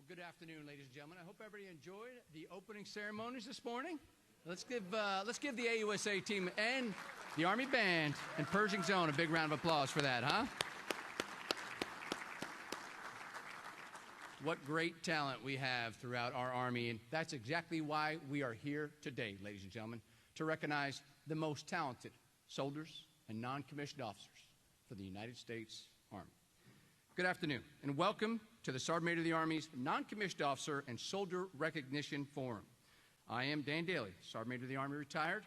Well, good afternoon, ladies and gentlemen. I hope everybody enjoyed the opening ceremonies this morning. Let's give the AUSA team and the Army Band and Pershing Zone a big round of applause for that, huh? What great talent we have throughout our Army, and that's exactly why we are here today, ladies and gentlemen, to recognize the most talented soldiers and non-commissioned officers for the United States Army. Good afternoon, and welcome to the Sergeant Major of the Army's Non-Commissioned Officer and Soldier Recognition Forum. I am Dan Daly, Sergeant Major of the Army, retired,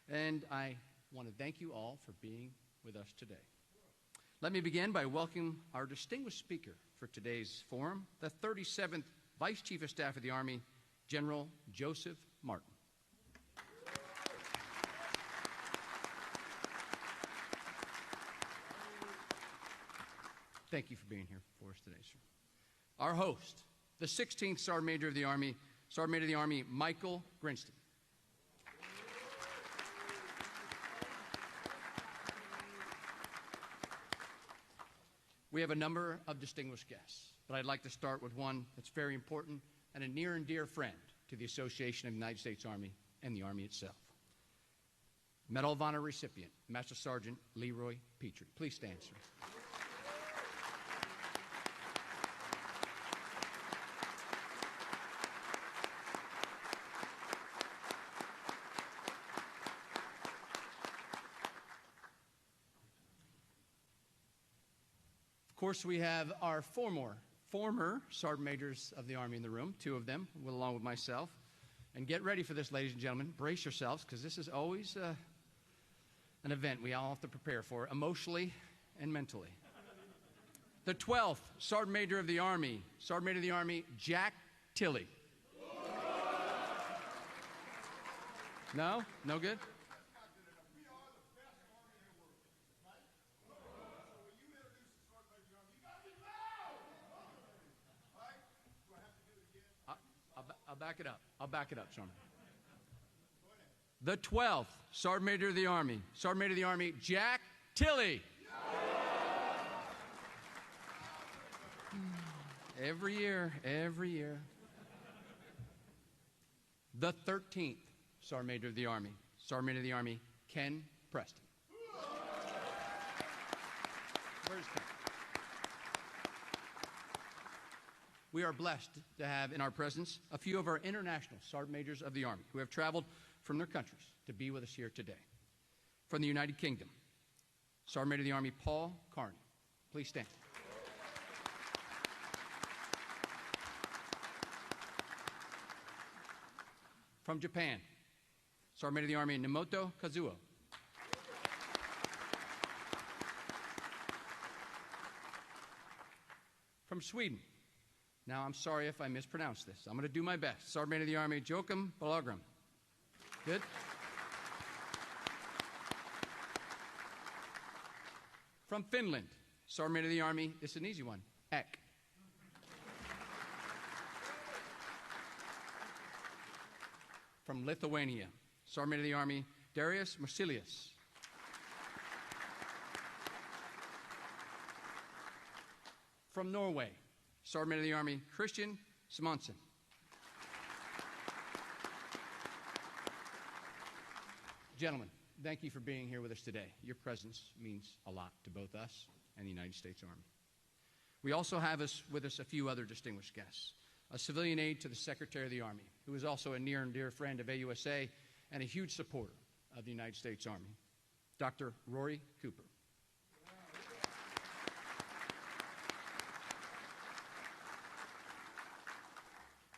and I want to thank you all for being with us today. Let me begin by welcoming our distinguished speaker for today's forum, the 37th Vice Chief of Staff of the Army, General Joseph Martin. Thank you for being here for us today, sir. Our host, the 16th Sergeant Major of the Army, Sergeant Major of the Army, Michael Grinston. We have a number of distinguished guests, but I'd like to start with one that's very important and a near and dear friend to the Association of the United States Army and the Army itself. Medal of Honor recipient, Master Sergeant Leroy Petrie. Please stand, sir. Of course, we have our former Sergeant Majors of the Army in the room, two of them, along with myself. And get ready for this, ladies and gentlemen. Brace yourselves, because this is always an event we all have to prepare for, emotionally and mentally. The 12th Sergeant Major of the Army, Sergeant Major of the Army, Jack Tilley. No? No good? I'll back it up, Sergeant. The 12th Sergeant Major of the Army, Sergeant Major of the Army, Jack Tilley. Every year. The 13th Sergeant Major of the Army, Sergeant Major of the Army, Ken Preston. Where's Ken? We are blessed to have in our presence a few of our international Sergeant Majors of the Army who have traveled from their countries to be with us here today. From the United Kingdom, Sergeant Major of the Army Paul Carney. Please stand. From Japan, Sergeant Major of the Army Nemoto Kazuo. From Sweden, now, I'm sorry if I mispronounced this. I'm going to do my best. Sergeant Major of the Army, Joachim Balagram. Good? From Finland, Sergeant Major of the Army, this is an easy one, Ek. From Lithuania, Sergeant Major of the Army, Darius Marsilius. From Norway, Sergeant Major of the Army, Christian Simonsen. Gentlemen, thank you for being here with us today. Your presence means a lot to both us and the United States Army. We also have with us a few other distinguished guests. A civilian aide to the Secretary of the Army, who is also a near and dear friend of AUSA and a huge supporter of the United States Army, Dr. Rory Cooper.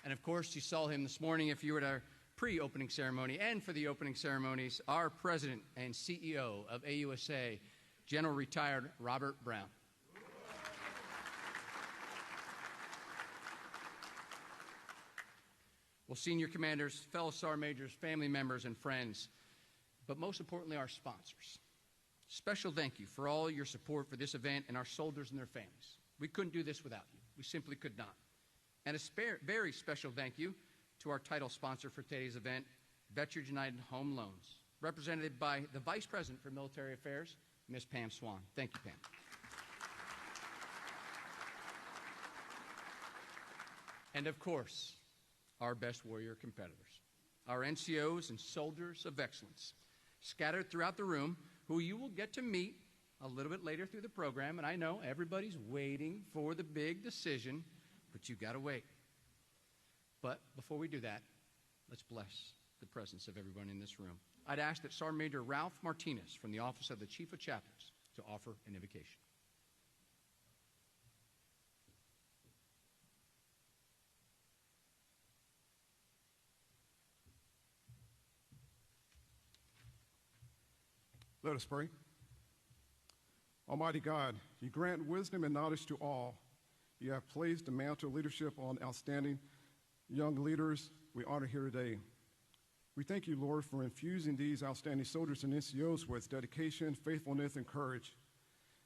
And of course, you saw him this morning if you were at our pre-opening ceremony and for the opening ceremonies, our President and CEO of AUSA, General Retired Robert Brown. Well, senior commanders, fellow sergeant majors, family members, and friends, but most importantly, our sponsors. Special thank you for all your support for this event and our soldiers and their families. We couldn't do this without you. We simply could not. And a very special thank you to our title sponsor for today's event, Veterans United Home Loans, represented by the Vice President for Military Affairs, Ms. Pam Swan. Thank you, Pam. And of course, our best warrior competitors, our NCOs and soldiers of excellence, scattered throughout the room, who you will get to meet a little bit later through the program. And I know everybody's waiting for the big decision, but you got to wait. But before we do that, let's bless the presence of everyone in this room. I'd ask that Sergeant Major Ralph Martinez from the Office of the Chief of Chaplains to offer an invocation. Let us pray. Almighty God, you grant wisdom and knowledge to all. You have placed the mantle of leadership on outstanding young leaders we honor here today. We thank you, Lord, for infusing these outstanding soldiers and NCOs with dedication, faithfulness, and courage.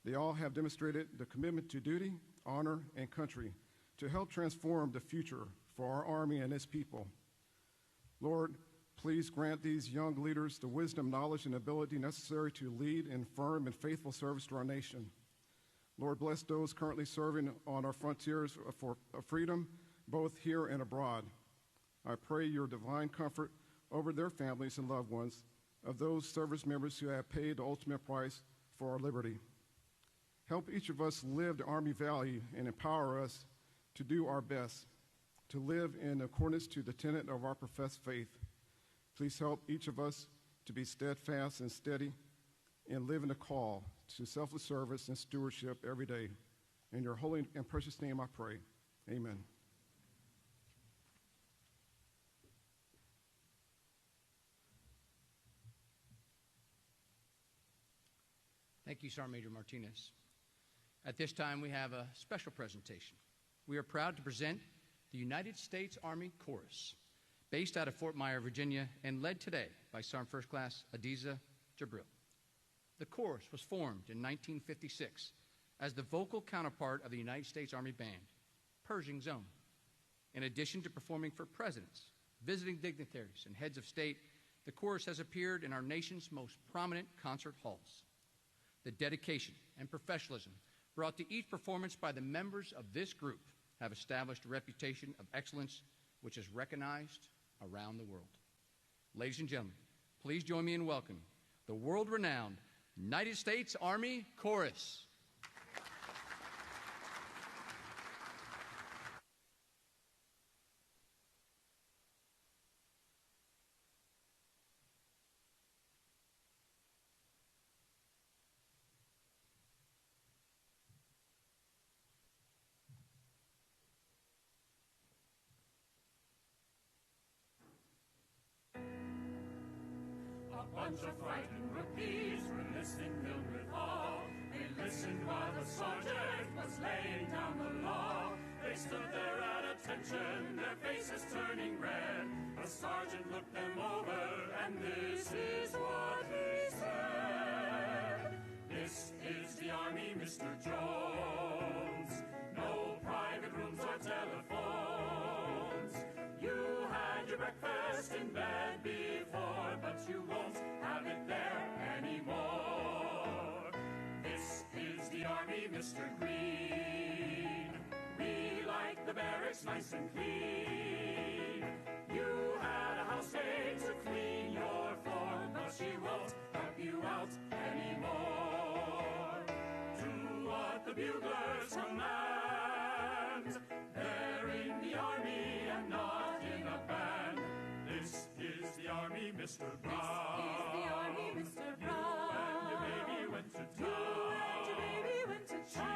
They all have demonstrated the commitment to duty, honor, and country to help transform the future for our Army and its people. Lord, please grant these young leaders the wisdom, knowledge, and ability necessary to lead in firm and faithful service to our nation. Lord, bless those currently serving on our frontiers for freedom, both here and abroad. I pray your divine comfort over their families and loved ones of those service members who have paid the ultimate price for our liberty. Help each of us live the Army value and empower us to do our best, to live in accordance to the tenet of our professed faith. Please help each of us to be steadfast and steady in living the call to selfless service and stewardship every day. In your holy and precious name I pray. Amen. Thank you, Sergeant Major Martinez. At this time, we have a special presentation. We are proud to present the United States Army Chorus, based out of Fort Myer, Virginia, and led today by Sergeant First Class Adiza Jabril. The chorus was formed in 1956 as the vocal counterpart of the United States Army Band, Pershing Zone. In addition to performing for presidents, visiting dignitaries, and heads of state, the chorus has appeared in our nation's most prominent concert halls. The dedication and professionalism brought to each performance by the members of this group have established a reputation of excellence which is recognized around the world. Ladies and gentlemen, please join me in welcoming the world-renowned United States Army Chorus. A bunch of frightened rookies were listening filled with awe. They listened while the sergeant was laying down the law. They stood there at attention, their faces turning red. The sergeant looked them over, and this is what he said. This is the Army, Mr. Jones. No private rooms or telephones. You had your breakfast in bed before, but you won't have it there anymore. This is the Army, Mr. Green. We like the barracks nice and clean. You had a housemaid to clean your floor, but she won't help you out anymore. Do what the buglers command. They're in the Army and not in a band. This is the Army, Mr. Brown. This is the Army, Mr. Brown. You and your baby went to town. You and your baby went to She had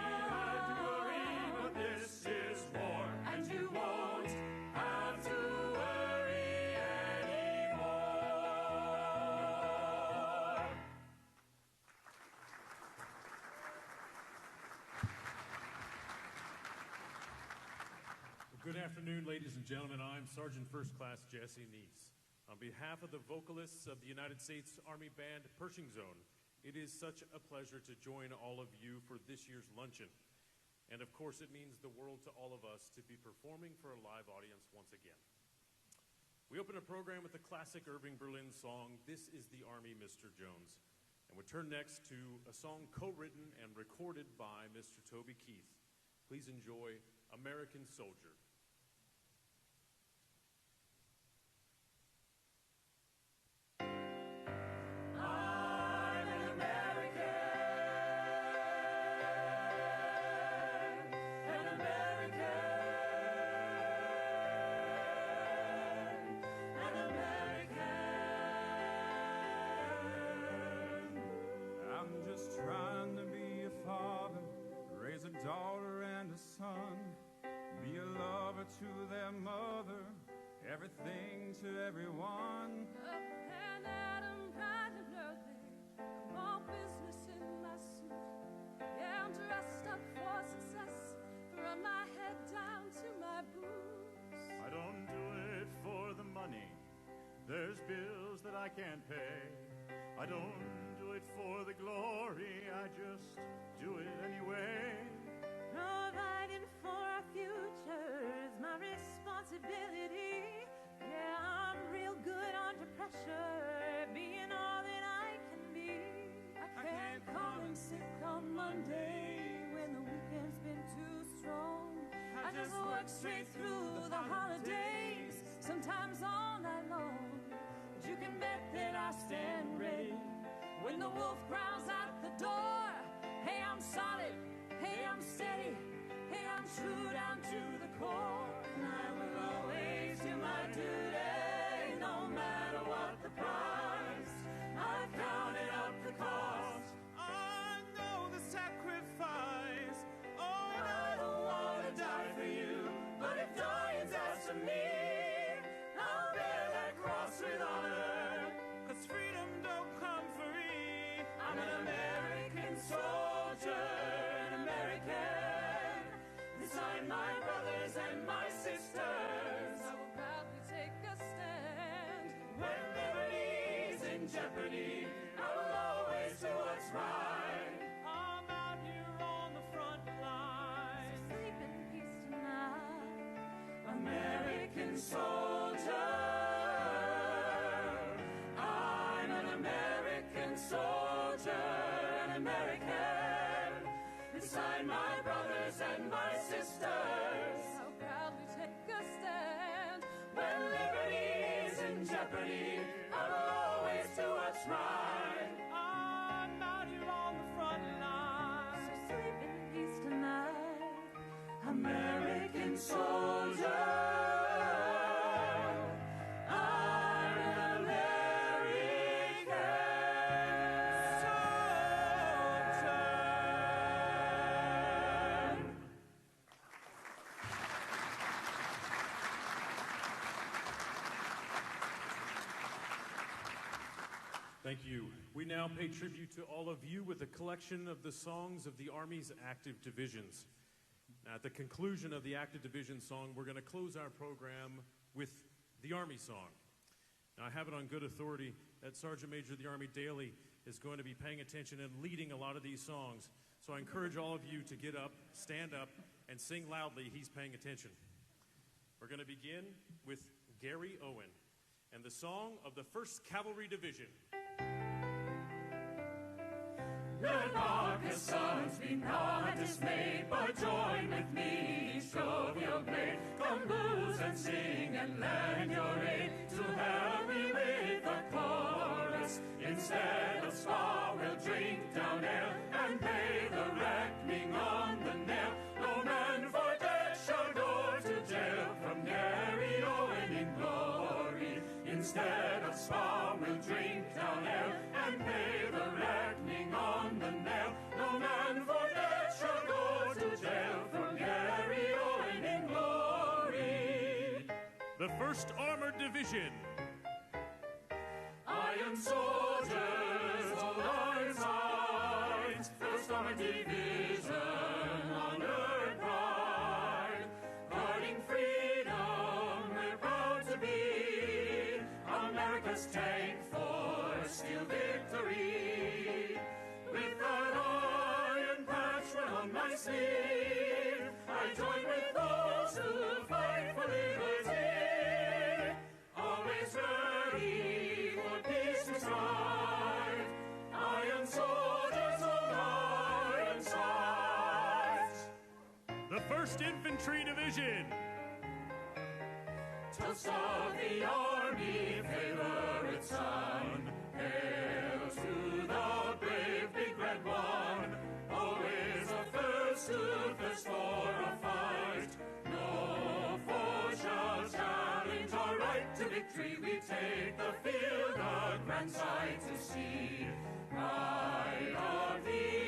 to worry, but this is war, and you won't have to worry anymore. Good afternoon, ladies and gentlemen. I'm Sergeant First Class Jesse Neese. On behalf of the vocalists of the United States Army Band Pershing Zone, it is such a pleasure to join all of you for this year's luncheon. And of course, it means the world to all of us to be performing for a live audience once again. We open a program with the classic Irving Berlin song, This is the Army, Mr. Jones. And we turn next to a song co-written and recorded by Mr. Toby Keith. Please enjoy American Soldier. trying to be a father, raise a daughter and a son, be a lover to their mother, everything to everyone. Up and Adam bright and early, I'm all business in my suit. Yeah, I'm dressed up for success, from my head down to my boots. I don't do it for the money, there's bills that I can't pay. I don't do it for the glory, I just do it anyway. Providing for our futures, my responsibility. Yeah, I'm real good under pressure, being all that I can be. I can't call him sick on Monday when the weekend's been too strong. I just work straight through the holidays, sometimes all night long. But you can bet that I stand ready when the wolf growls at the door. Hey, I'm solid, hey, I'm steady, hey, I'm true down to the core. And I will always do my duty, no matter what the price. I've counted up the cost, I know the sacrifice. Oh, and I don't want to die for you, but if dying's asked of me, I'll bear that cross with honor. 'cause freedom don't come free. I'm an American soldier, an American. Beside my brothers and my sisters, I will proudly take a stand. When liberty's in jeopardy, I will always do what's right. I'm out here on the front line. So sleep in peace tonight. American soldier, I'm an American soldier, an American. Beside my brothers and my sisters, I'll proudly take a stand. When liberty's in jeopardy, I will always do what's right. I'm out here on the front line. So sleep in peace tonight. American soldier, I'm an American soldier. Thank you. We now pay tribute to all of you with a collection of the songs of the Army's active divisions. Now, at the conclusion of the active division song, we're going to close our program with the Army song. Now, I have it on good authority that Sergeant Major of the Army Daly is going to be paying attention and leading a lot of these songs. So I encourage all of you to get up, stand up, and sing loudly. He's paying attention. We're going to begin with Gary Owen and the song of the 1st Cavalry Division. Let Marcus' sons be not dismayed, but join with me, each of your blade. Come blues and sing and lend your aid to help me with the chorus. Instead of spa, we'll drink down ale and pay the reckoning on the nail. No man for debt shall go to jail from Gary Owen in glory. Instead of spa, we'll drink down ale and pay the reckoning on the nail. No man for debt shall go to jail from Gary Owen in glory. The 1st Armored Division. Iron soldiers, all iron sides, 1st Armored Division, honor and pride. Guarding freedom, we're proud to be America's tank for steel victory. With that iron patch on my sleeve, I join with those who fight for liberty. Always ready for peace to strive. Iron soldiers, all iron sides. The 1st Infantry Division. Toast of the Army, favorite son. Hail to the brave big red one. Always the first to thirst for a fight. No foe shall challenge our right to victory. We take the field, a grand sight to see. Pride of the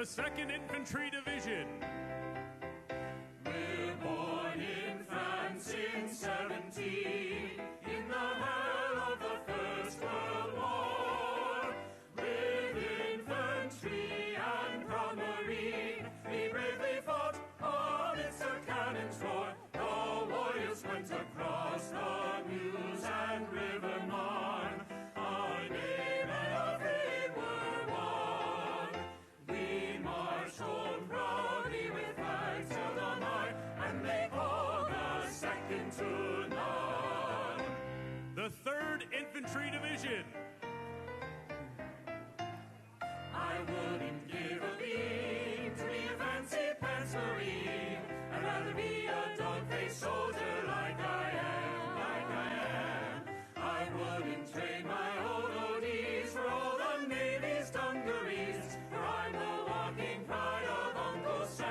The 2nd Infantry Division. We're born in France in 17, in the hell of the First World War. With infantry and proud marine, we bravely fought amidst the cannon's roar. The warriors went across the Meuse and River Marne. Our name and our fame were won. We marched home proudly with flags held on high, and they called us second to none. The 3rd Infantry Division. I wouldn't give a bean to be a fancy pants marine. I'd rather be a dog-faced soldier like I am. I wouldn't trade my old ODs for all the Navy's dungarees, for I'm the walking pride of Uncle Sam.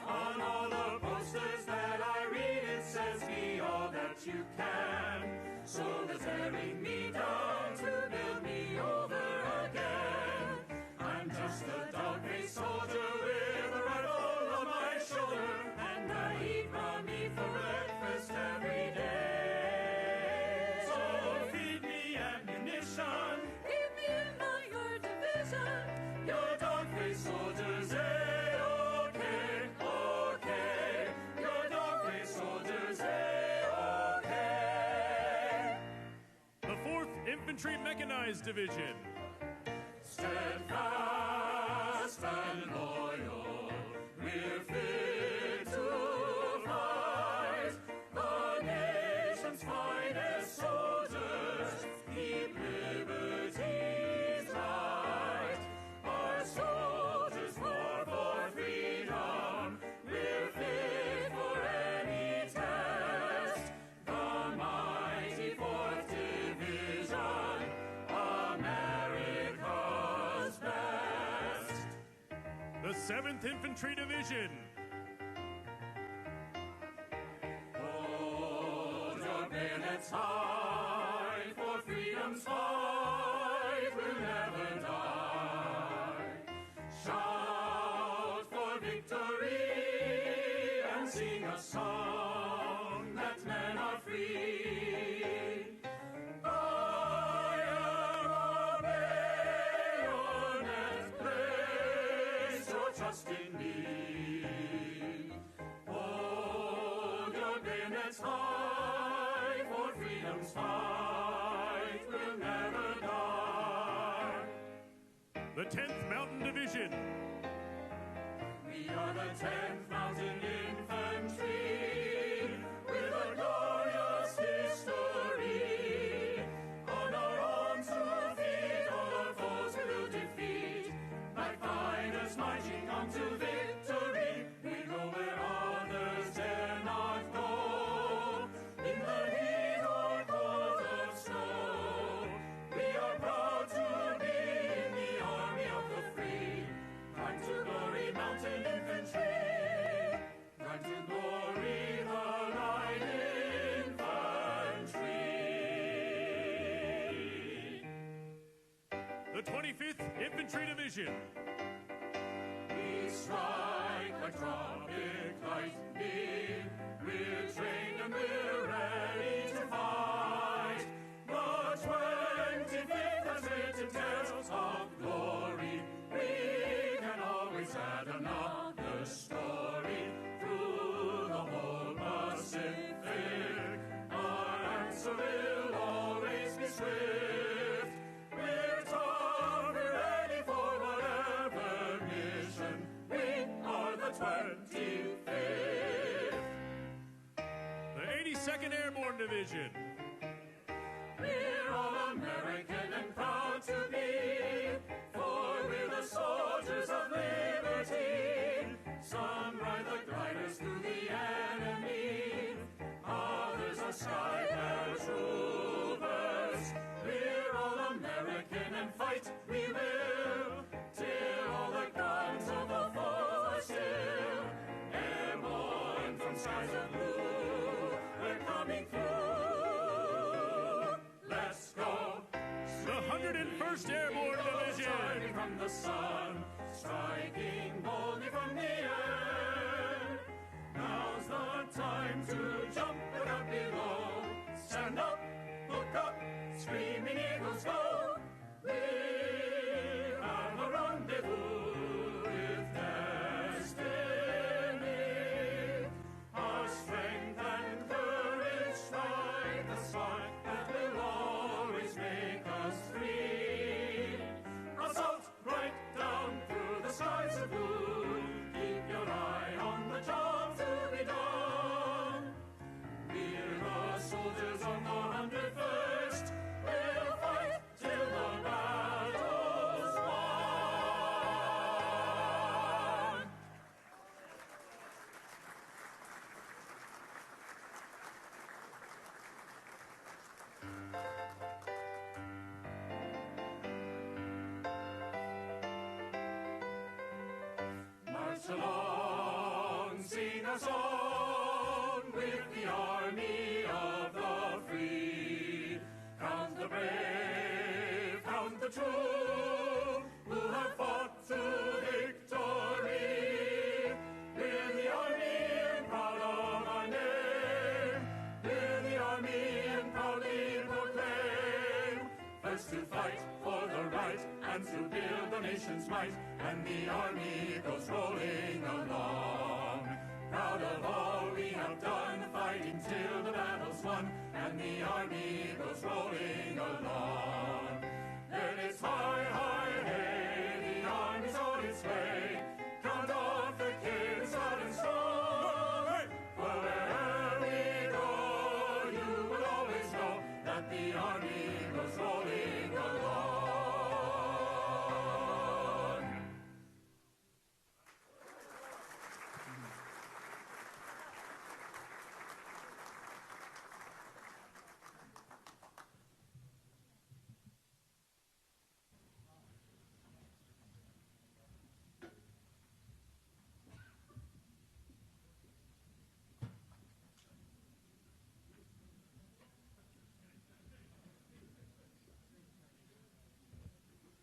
On all the posters that I read, it says be all that you can. So they're tearing me down to build me over again. I'm just a dog-faced soldier with a rifle on my shoulder, and I eat raw meat for breakfast every day. So feed me ammunition, Keep me in your division. your dog-faced soldiers, okay, okay. Your dog-faced soldiers, okay. The 4th Infantry Mechanized Division. Steadfast and loyal, we're fit to fight. The nation's finest soldiers keep liberties right. Our soldiers war for freedom, we're fit for any test. The mighty 4th Division, America's best. The 7th Infantry Division. Hold your bayonets high, for freedom's fight will never die. Shout for victory and sing a song that men are free. I am a bayonet, place your trust in me. Hold your bayonets high, for freedom's fight will never die. The 10th Mountain Division. We are the 10th Mountain Infantry, with a glorious history. On our arms to feed all our foes we will defeat. Like fighters marching on to victory, we go where others dare not go. In the heat or cold of snow, we are proud to be in the army of the free. Climb to glory, mountain infantry. Climb to glory, the light infantry. The 25th Infantry Division. We strike like tropic lightning. We're trained and we're ready to fight. The 25th has written tales of glory. We can always add another story through the whole Pacific. Our answer will always be swift. We're tough, we're ready for whatever mission. We are the 25th. The 82nd Airborne Division. We're all American and proud to be, for we're the soldiers of liberty. Some ride the gliders through the enemy, others are sky paratroopers. We're all American and fight we will, till all the guns of the foe are still. Airborne from skies of blue, we're coming through. Let's go. The 101st Airborne Division. Shining from the sun, striking boldly from the air. Now's the time to jump it up below. Stand up, look up, screaming eagles go. We have a rendezvous with destiny. Our strength and courage strike the spark that will always make us free. Assault right down through the skies of blue. Keep your eye on the job to be done. We're the soldiers on the 101st. We'll fight till the battle's won. March along, sing a song with the army of the free. Count the brave, count the true, who have fought to victory. We're the army and proud of our name. We're the army and proudly proclaim. First to fight for the right and to build the nation's might. And the army goes rolling along. Proud of all we have done, fighting till the battle's won. And the army goes rolling along. Then it's high, high, hey, the army's on its way. Count off the kids out and strong. For wherever we go, you will always know that the army goes rolling along.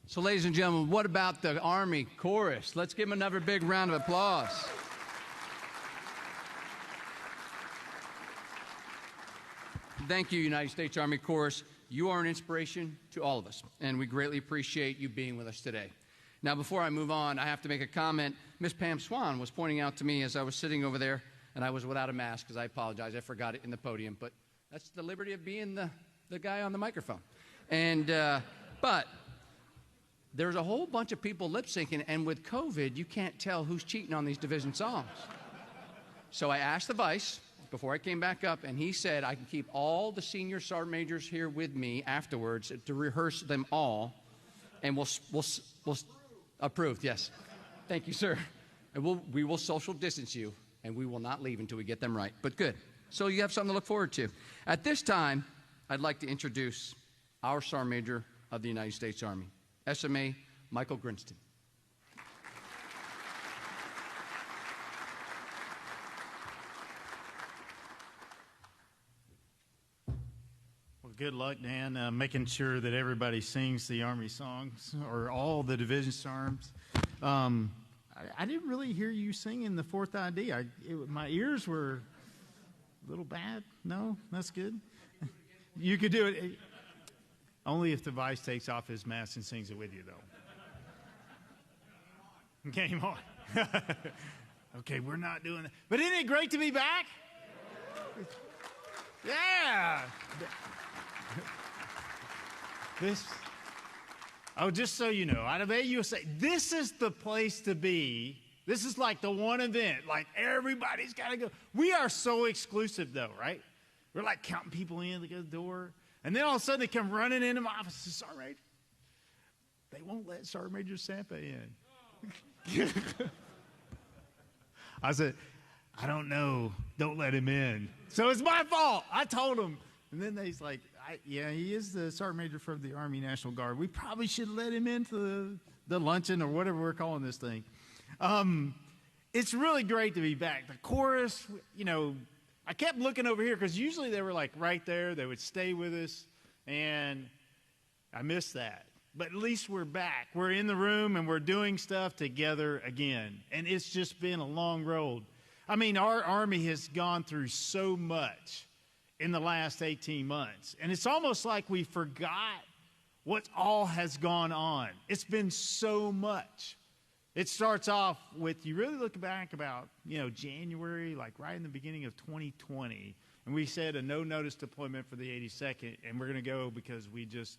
So, ladies and gentlemen, what about the Army chorus? Let's give them another big round of applause. Thank you, United States Army Chorus. You are an inspiration to all of us, and we greatly appreciate you being with us today. Now, before I move on, I have to make a comment. Miss Pam Swan was pointing out to me as I was sitting over there, and I was without a mask, because I apologize. I forgot it in the podium, but that's the liberty of being the guy on the microphone. And, but there's a whole bunch of people lip-syncing, and with COVID, you can't tell who's cheating on these division songs. So I asked the vice before I came back up, and he said I can keep all the senior sergeant majors here with me afterwards to rehearse them all, and we'll approved, yes. Thank you, sir. And we will social distance you, and we will not leave until we get them right. But good. So you have something to look forward to. At this time, I'd like to introduce our Sergeant Major of the United States Army, SMA Michael Grinston. Well, good luck, Dan, making sure that everybody sings the Army songs, or all the division songs. I didn't really hear you singing the 4th ID. My ears were a little bad. No? That's good. You could do it. Only if the vice takes off his mask and sings it with you, though. Game on. Okay, we're not doing that. But isn't it great to be back? Yeah. Just so you know, out of AUSA, this is the place to be. This is like the one event. Like, everybody's got to go. We are so exclusive, though, right? We're like counting people in to go to the door. And then all of a sudden they come running into my office. Sergeant Major. They won't let Sergeant Major Sampa in. I said, I don't know. Don't let him in. So it's my fault. I told him. And then he's like, yeah, he is the Sergeant Major from the Army National Guard. We probably should let him into the luncheon or whatever we're calling this thing. It's really great to be back. The chorus, you know, I kept looking over here because usually they were like right there. They would stay with us, and I missed that. but at least we're back. We're in the room and we're doing stuff together again. And it's just been a long road. I mean, our Army has gone through so much in the last 18 months. And it's almost like we forgot what all has gone on. It's been so much. It starts off with, you really look back about, January, like right in the beginning of 2020, and we said a no-notice deployment for the 82nd, and we're going to go because we just,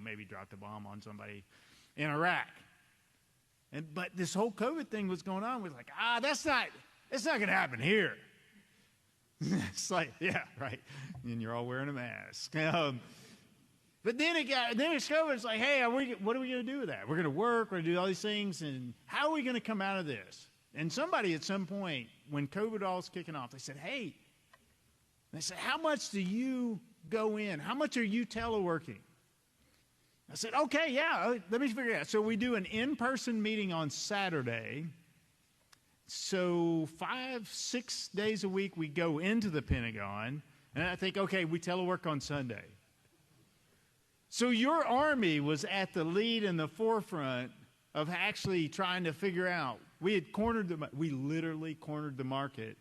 maybe dropped a bomb on somebody in Iraq. But this whole COVID thing was going on. We're like, it's not going to happen here. It's like, yeah, right. And you're all wearing a mask. But then it's COVID. It's like, hey, what are we going to do with that? We're going to work. We're going to do all these things. And how are we going to come out of this? And somebody at some point, when COVID all was kicking off, they said, hey, they said, how much do you go in? How much are you teleworking? I said, okay, yeah, let me figure it out. So we do an in-person meeting on Saturday. So 5-6 days a week we go into the Pentagon. And I think, okay, we telework on Sunday. So your Army was at the lead and the forefront of actually trying to figure out. We literally cornered the market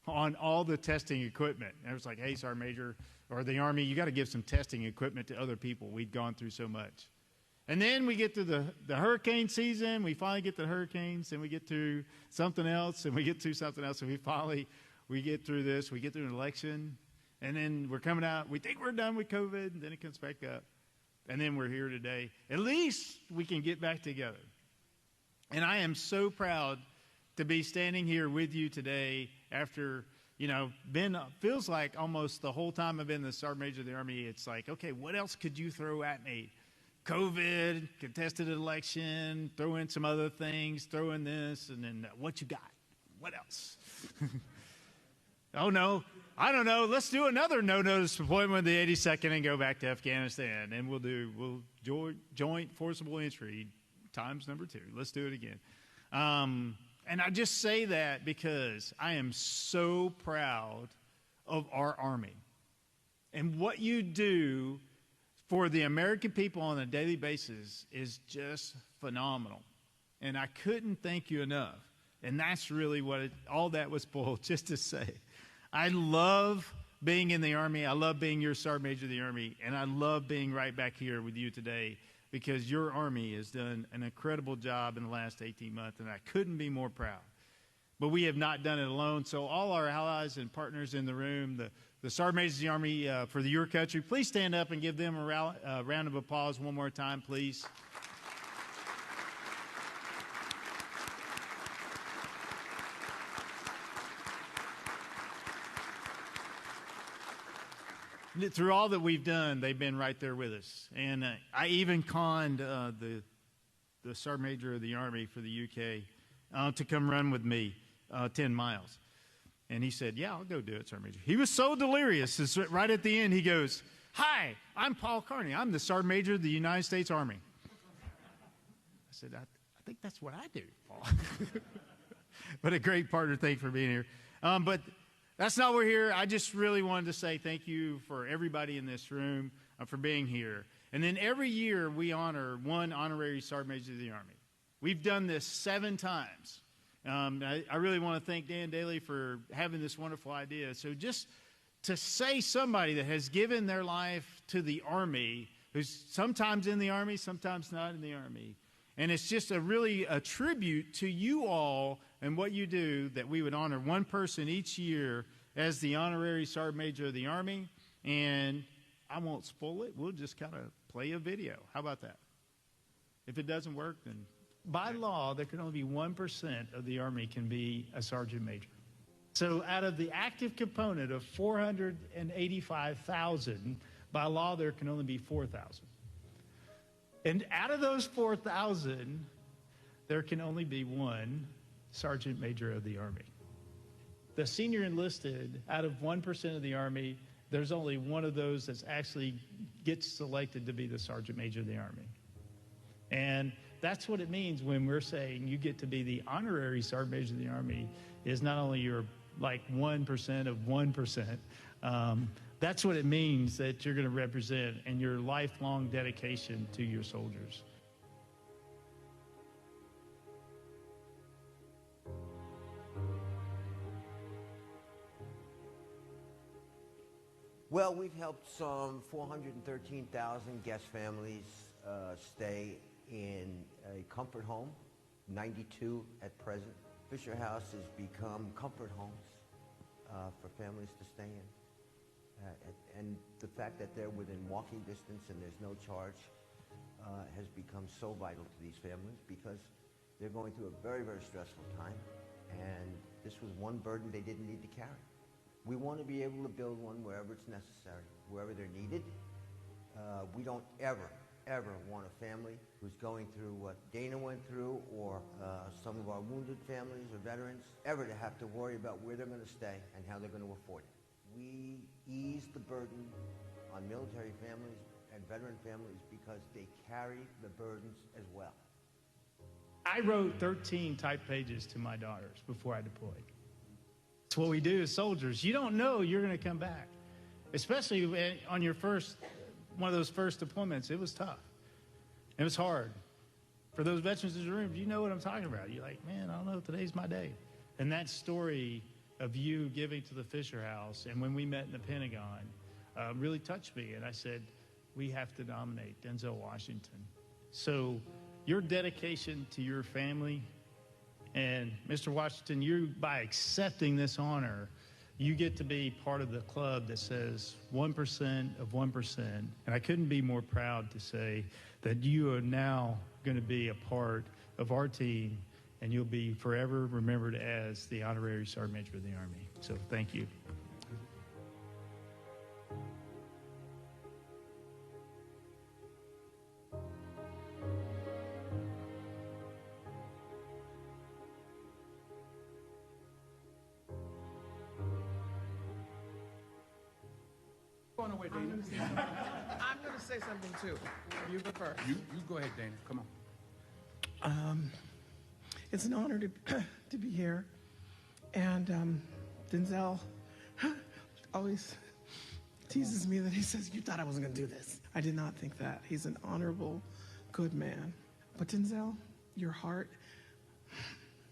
on all the testing equipment. And it was like, hey, Sergeant Major, or the Army, you got to give some testing equipment to other people. We'd gone through so much. And then we get to the hurricane season. We finally get to hurricanes, and we get to something else, and we get to something else, and we get through this. We get through an election, and then we're coming out. We think we're done with COVID, and then it comes back up. And then we're here today. At least we can get back together. And I am so proud to be standing here with you today after, feels like almost the whole time I've been the Sergeant Major of the Army, it's like, okay, what else could you throw at me? COVID, contested election, throw in some other things, throw in this, and then what you got? What else? Oh, no. I don't know. Let's do another no-notice deployment with the 82nd and go back to Afghanistan. And we'll joint forcible entry times number 2. Let's do it again. And I just say that because I am so proud of our Army and what you do for the American people on a daily basis is just phenomenal. And I couldn't thank you enough. And that's really all that was boiled, just to say. I love being in the Army. I love being your Sergeant Major of the Army. And I love being right back here with you today because your Army has done an incredible job in the last 18 months, and I couldn't be more proud. But we have not done it alone. So all our allies and partners in the room, the Sergeant Majors of the Army for your country, please stand up and give them a round of applause one more time, please. Through all that we've done, they've been right there with us. And I even conned the Sergeant Major of the Army for the UK to come run with me 10 miles. And he said, yeah, I'll go do it, Sergeant Major. He was so delirious. Right at the end, he goes, hi, I'm Paul Carney. I'm the Sergeant Major of the United States Army. I said, I think that's what I do, Paul. What a great partner. Thank you for being here. But that's not why we're here. I just really wanted to say thank you for everybody in this room for being here. And then every year we honor one honorary Sergeant Major of the Army. We've done this 7 times. I really want to thank Dan Daly for having this wonderful idea. So just to say somebody that has given their life to the Army, who's sometimes in the Army, sometimes not in the Army, and it's just a tribute to you all and what you do that we would honor one person each year as the honorary Sergeant Major of the Army. And I won't spoil it. We'll just kind of play a video. How about that? If it doesn't work, then by law, there can only be 1% of the Army can be a Sergeant Major. So out of the active component of 485,000, by law, there can only be 4,000. And out of those 4,000, there can only be one Sergeant Major of the Army. The senior enlisted, out of 1% of the Army, there's only one of those that actually gets selected to be the Sergeant Major of the Army. And that's what it means when we're saying you get to be the honorary Sergeant Major of the Army, is not only you're like 1% of 1%, That's what it means that you're going to represent and your lifelong dedication to your soldiers. Well, we've helped some 413,000 guest families stay in a comfort home, 92 at present. Fisher House has become comfort homes for families to stay in. And the fact that they're within walking distance and there's no charge has become so vital to these families because they're going through a very, very stressful time. And this was one burden they didn't need to carry. We want to be able to build one wherever it's necessary, wherever they're needed. We don't ever want a family who's going through what Dana went through or some of our wounded families or veterans ever to have to worry about where they're going to stay and how they're going to afford it. We ease the burden on military families and veteran families because they carry the burdens as well. I wrote 13 type pages to my daughters before I deployed. It's what we do as soldiers. You don't know you're going to come back, especially on your one of those first deployments. It was tough. It was hard. For those veterans in the room, you know what I'm talking about. You're like, man, I don't know, today's my day. And that story of you giving to the Fisher House, and when we met in the Pentagon, really touched me. And I said, we have to nominate Denzel Washington. So your dedication to your family, and Mr. Washington, you, by accepting this honor, you get to be part of the club that says 1% of 1%. And I couldn't be more proud to say that you are now going to be a part of our team, and you'll be forever remembered as the Honorary Sergeant Major of the Army. So thank you. Going away, Dana. I'm going to say something too. You go first. You go ahead, Dana. Come on. It's an honor to be here. And Denzel always teases me that he says, you thought I wasn't going to do this. I did not think that. He's an honorable, good man. But Denzel, your heart,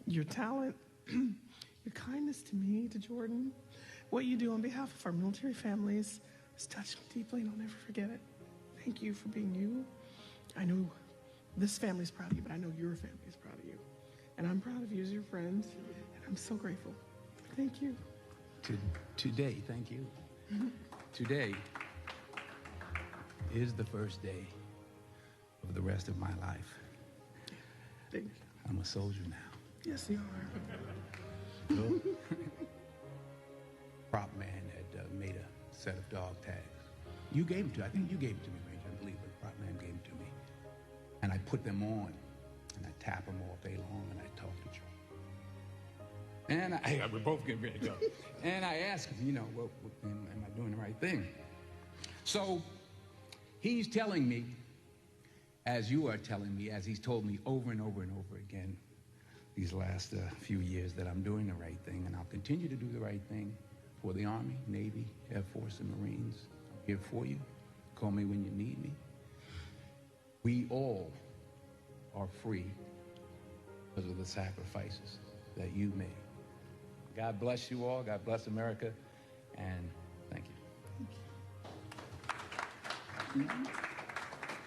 your talent, your kindness to me, to Jordan, what you do on behalf of our military families has touched me deeply, and I'll never forget it. Thank you for being you. I know this family's proud of you, but I know your family is proud of you. And I'm proud of you as your friend, and I'm so grateful. Thank you. Today, thank you. Today is the first day of the rest of my life. Thank you. I'm a soldier now. Yes, you are. Prop man had made a set of dog tags. You gave them to, I think you gave them to me, Major, I believe, but Prop man gave them to me. And I put them on, and I tap them all day long, and I talk to Joe. And we're both getting ready to go. And I asked him, you know, am I doing the right thing? So he's telling me, as you are telling me, as he's told me over and over and over again these last few years, that I'm doing the right thing, and I'll continue to do the right thing for the Army, Navy, Air Force, and Marines. I'm here for you. Call me when you need me. We all are free because of the sacrifices that you made. God bless you all. God bless America. And thank you. Thank you.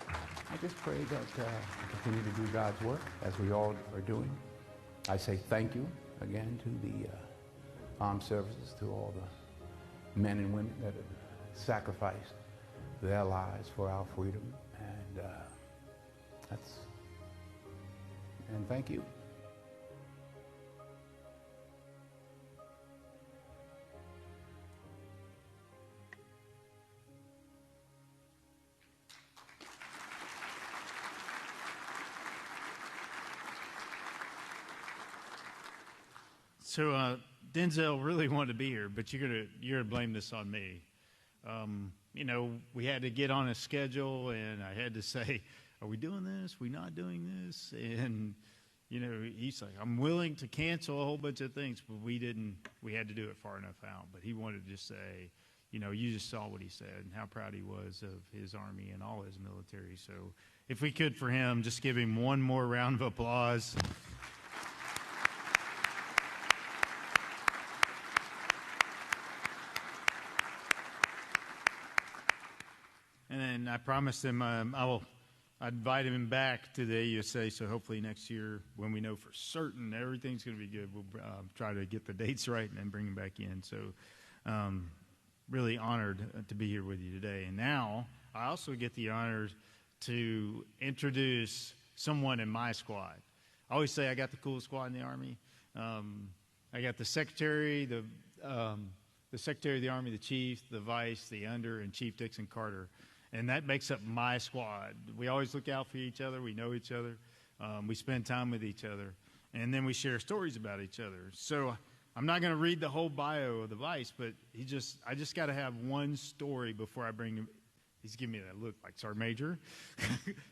I just pray that we continue to do God's work as we all are doing. I say thank you again to the armed services, to all the men and women that have sacrificed their lives for our freedom. And thank you. So Denzel really wanted to be here, but you're gonna blame this on me. You know, we had to get on a schedule, and I had to say, are we doing this? We not doing this? And, you know, he's like, I'm willing to cancel a whole bunch of things, but we didn't. We had to do it far enough out. But he wanted to just say, you just saw what he said and how proud he was of his Army and all his military. So if we could, for him, just give him one more round of applause. And then I promised him I'd invite him back to the AUSA, so hopefully next year, when we know for certain everything's going to be good, we'll try to get the dates right and then bring him back in. So really honored to be here with you today. And now I also get the honor to introduce someone in my squad. I always say I got the coolest squad in the Army. I got the Secretary, the Secretary of the Army, the Chief, the Vice, the Under, and Chief Dixon Carter. And that makes up my squad. We always look out for each other. We know each other. We spend time with each other. And then we share stories about each other. So I'm not going to read the whole bio of the Vice, but I just got to have one story before I bring him. He's giving me that look like, Sergeant Major,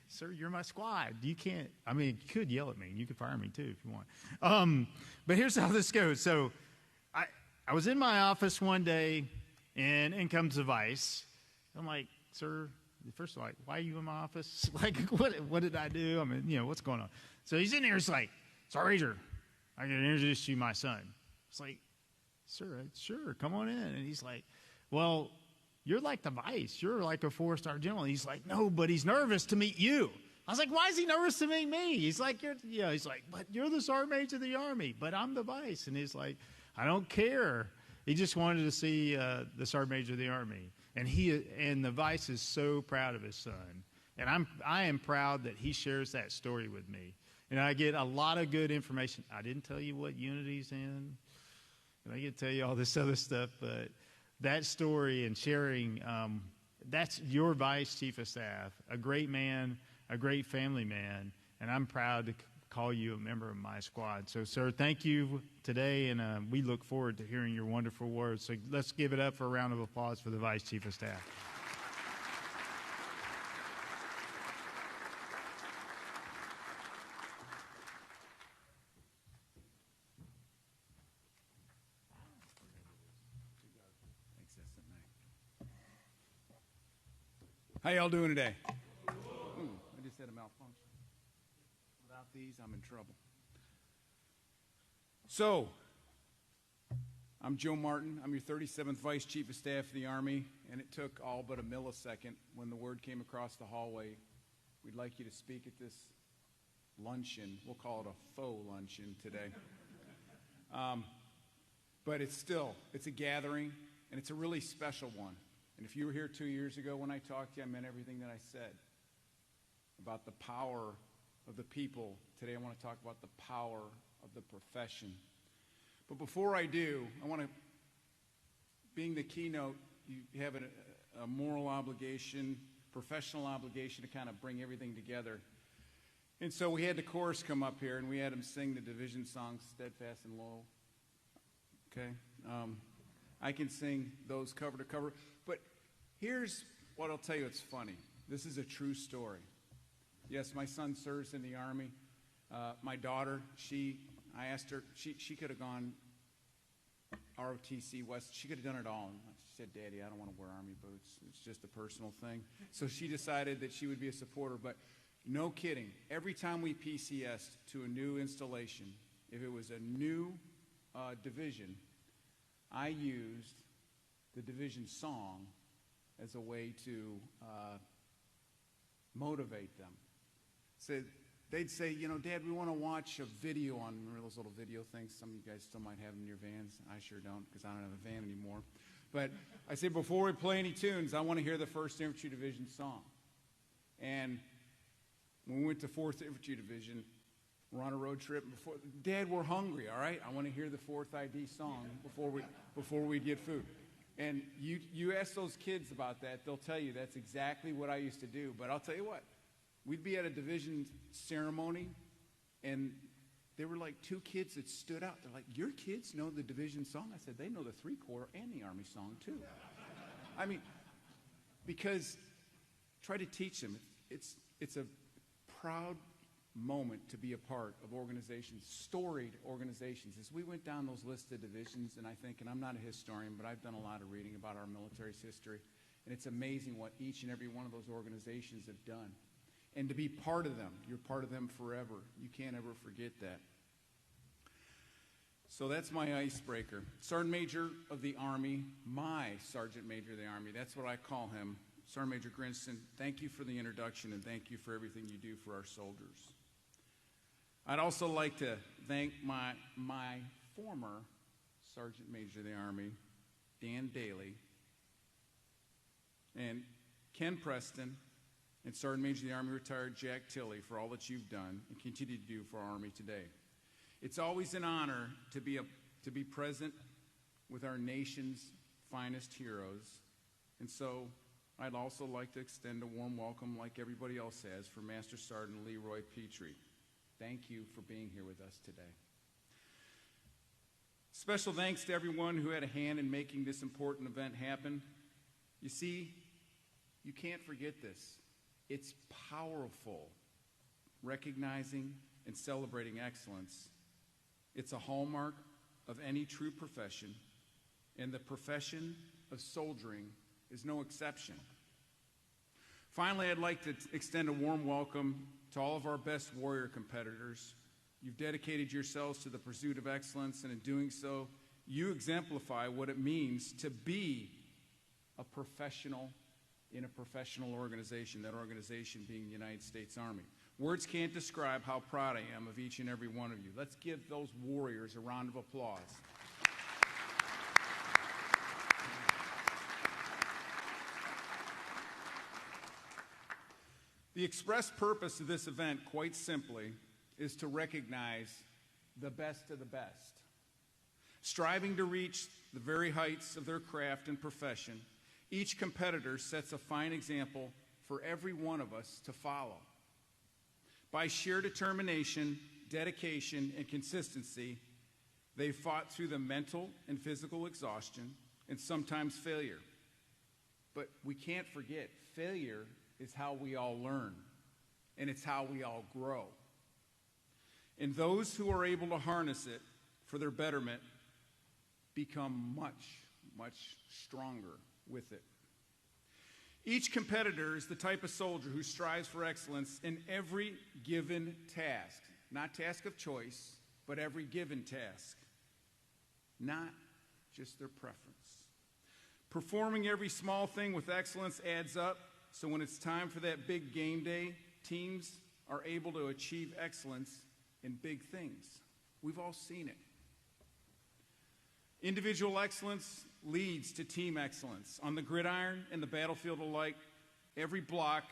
sir, you're my squad. You can't, you could yell at me. You could fire me too if you want. But here's how this goes. So I was in my office one day, and in comes the Vice. I'm like, sir, first of all, why are you in my office? Like, what did I do? What's going on? So he's in here. He's like, Sergeant Major, I'm going to introduce you to my son. It's like, sir, sure, come on in. And he's like, well, you're like the Vice. You're like a 4-star general. He's like, no, but he's nervous to meet you. I was like, why is he nervous to meet me? He's like, he's like, but you're the Sergeant Major of the Army, but I'm the Vice. And he's like, I don't care. He just wanted to see the Sergeant Major of the Army. And the Vice is so proud of his son. And I am proud that he shares that story with me. And I get a lot of good information. I didn't tell you what unit he's in. And I get to tell you all this other stuff, but that story and sharing, that's your Vice Chief of Staff, a great man, a great family man, and I'm proud to call you a member of my squad. So, sir, thank you today, and we look forward to hearing your wonderful words. So let's give it up for a round of applause for the Vice Chief of Staff. How y'all doing today? I just had a malfunction. Without these, I'm in trouble. So, I'm Joe Martin. I'm your 37th Vice Chief of Staff of the Army, and it took all but a millisecond when the word came across the hallway. We'd like you to speak at this luncheon. We'll call it a faux luncheon today. But it's a gathering, and it's a really special one. And if you were here 2 years ago when I talked to you, I meant everything that I said about the power of the people. Today I want to talk about the power of the profession. But before I do, I want to, being the keynote, you have a moral obligation, professional obligation to kind of bring everything together. And so we had the chorus come up here, and we had them sing the division song, Steadfast and Loyal. Okay? I can sing those cover to cover. But here's what I'll tell you, it's funny. This is a true story. Yes, my son serves in the Army. My daughter, I asked her, she could have gone ROTC West. She could have done it all. And she said, Daddy, I don't want to wear Army boots. It's just a personal thing. So she decided that she would be a supporter. But no kidding, every time we PCS'd to a new installation, if it was a new division, I used the division song as a way to motivate them. So they'd say, Dad, we want to watch a video on those little video things. Some of you guys still might have them in your vans. I sure don't, because I don't have a van anymore. But I said, before we play any tunes, I want to hear the 1st Infantry Division song. And when we went to 4th Infantry Division, we're on a road trip. Dad, we're hungry, all right? I want to hear the 4th ID song before we get food. And you ask those kids about that, they'll tell you that's exactly what I used to do. But I'll tell you what, we'd be at a division ceremony, and there were like 2 kids that stood out. They're like, your kids know the division song? I said, they know the 3-Corps and the Army song, too. Because try to teach them. It's a proud moment to be a part of organizations, storied organizations. As we went down those listed divisions, and I'm not a historian, but I've done a lot of reading about our military's history, and it's amazing what each and every one of those organizations have done. And to be part of them, you're part of them forever. You can't ever forget that. So that's my icebreaker. Sergeant Major of the Army, my Sergeant Major of the Army, that's what I call him. Sergeant Major Grinston, thank you for the introduction and thank you for everything you do for our soldiers. I'd also like to thank my former Sergeant Major of the Army, Dan Daly, and Ken Preston, and Sergeant Major of the Army retired Jack Tilley for all that you've done and continue to do for our Army today. It's always an honor to be present with our nation's finest heroes, and so I'd also like to extend a warm welcome, like everybody else has, for Master Sergeant Leroy Petrie. Thank you for being here with us today. Special thanks to everyone who had a hand in making this important event happen. You see, you can't forget this. It's powerful, recognizing and celebrating excellence. It's a hallmark of any true profession, and the profession of soldiering is no exception. Finally, I'd like to extend a warm welcome to all of our best warrior competitors. You've dedicated yourselves to the pursuit of excellence, and in doing so, you exemplify what it means to be a professional in a professional organization, that organization being the United States Army. Words can't describe how proud I am of each and every one of you. Let's give those warriors a round of applause. The express purpose of this event, quite simply, is to recognize the best of the best. Striving to reach the very heights of their craft and profession, each competitor sets a fine example for every one of us to follow. By sheer determination, dedication, and consistency, they fought through the mental and physical exhaustion and sometimes failure. But we can't forget, failure is how we all learn, and it's how we all grow. And those who are able to harness it for their betterment become much, much stronger with it. Each competitor is the type of soldier who strives for excellence in every given task, not task of choice, but every given task, not just their preference. Performing every small thing with excellence adds up, so when it's time for that big game day, teams are able to achieve excellence in big things. We've all seen it. Individual excellence leads to team excellence. On the gridiron and the battlefield alike, every block,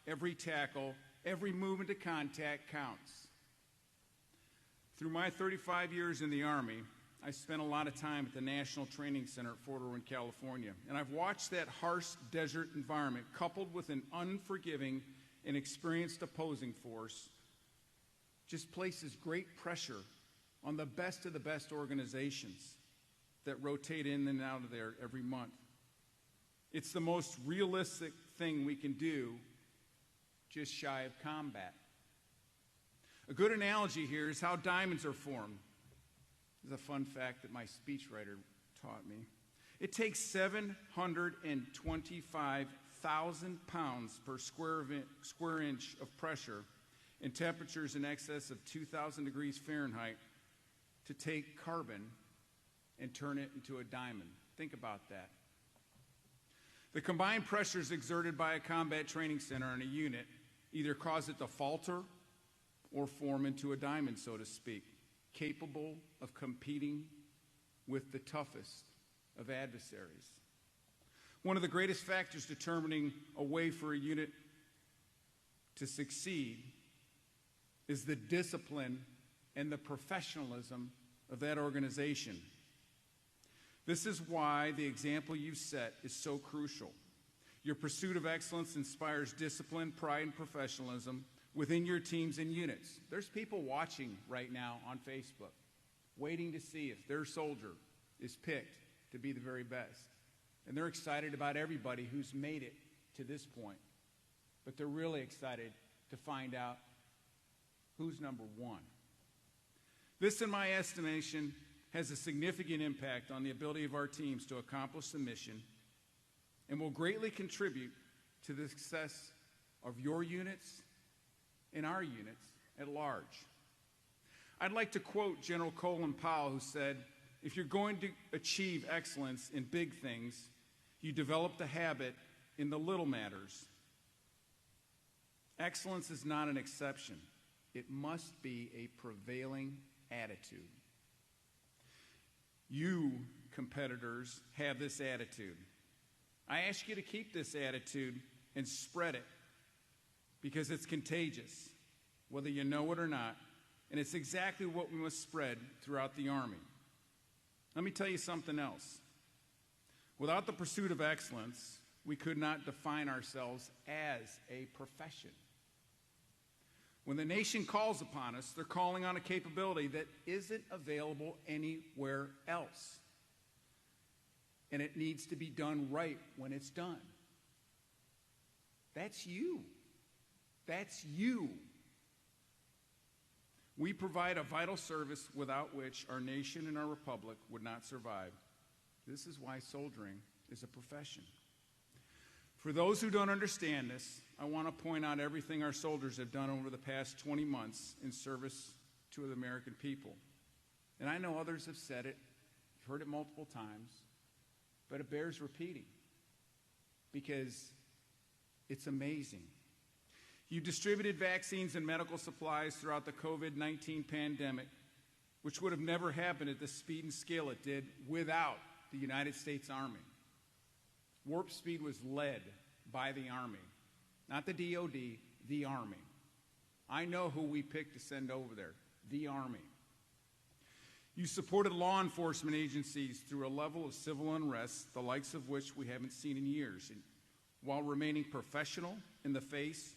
every tackle, every move into contact counts. Through my 35 years in the Army, I spent a lot of time at the National Training Center at Fort Irwin, California, and I've watched that harsh desert environment coupled with an unforgiving and experienced opposing force just places great pressure on the best of the best organizations that rotate in and out of there every month. It's the most realistic thing we can do, just shy of combat. A good analogy here is how diamonds are formed. This is a fun fact that my speechwriter taught me. It takes 725,000 pounds per square inch of pressure and temperatures in excess of 2,000 degrees Fahrenheit to take carbon and turn it into a diamond. Think about that. The combined pressures exerted by a combat training center on a unit either cause it to falter or form into a diamond, so to speak, capable of competing with the toughest of adversaries. One of the greatest factors determining a way for a unit to succeed is the discipline and the professionalism of that organization. This is why the example you set is so crucial. Your pursuit of excellence inspires discipline, pride, and professionalism within your teams and units. There's people watching right now on Facebook, waiting to see if their soldier is picked to be the very best. And they're excited about everybody who's made it to this point. But they're really excited to find out Who's number one? This, in my estimation, has a significant impact on the ability of our teams to accomplish the mission and will greatly contribute to the success of your units and our units at large. I'd like to quote General Colin Powell, who said, "If you're going to achieve excellence in big things, you develop the habit in the little matters. Excellence is not an exception. It must be a prevailing attitude." You, competitors, have this attitude. I ask you to keep this attitude and spread it because it's contagious, whether you know it or not, and it's exactly what we must spread throughout the Army. Let me tell you something else. Without the pursuit of excellence, we could not define ourselves as a profession. When the nation calls upon us, they're calling on a capability that isn't available anywhere else. And it needs to be done right when it's done. That's you. That's you. We provide a vital service without which our nation and our republic would not survive. This is why soldiering is a profession. For those who don't understand this, I want to point out everything our soldiers have done over the past 20 months in service to the American people. And I know others have said it, you've heard it multiple times, but it bears repeating because it's amazing. You distributed vaccines and medical supplies throughout the COVID-19 pandemic, which would have never happened at the speed and scale it did without the United States Army. Warp Speed was led by the Army, not the DOD, the Army. I know who we picked to send over there, the Army. You supported law enforcement agencies through a level of civil unrest, the likes of which we haven't seen in years, while remaining professional in the face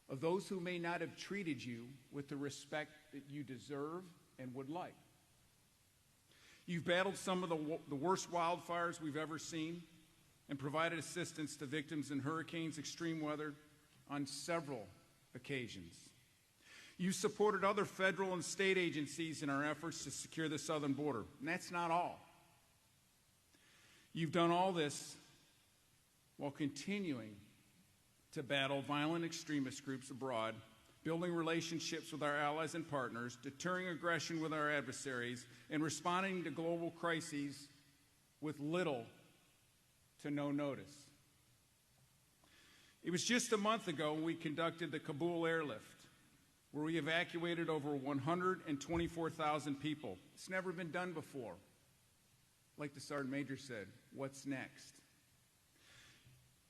of those who may not have treated you with the respect that you deserve and would like. You've battled some of the worst wildfires we've ever seen and provided assistance to victims in hurricanes, extreme weather on several occasions. You supported other federal and state agencies in our efforts to secure the southern border, and that's not all. You've done all this while continuing to battle violent extremist groups abroad, building relationships with our allies and partners, deterring aggression with our adversaries, and responding to global crises with little to no notice. It was just a month ago when we conducted the Kabul airlift, where we evacuated over 124,000 people. It's never been done before. Like the Sergeant Major said, what's next?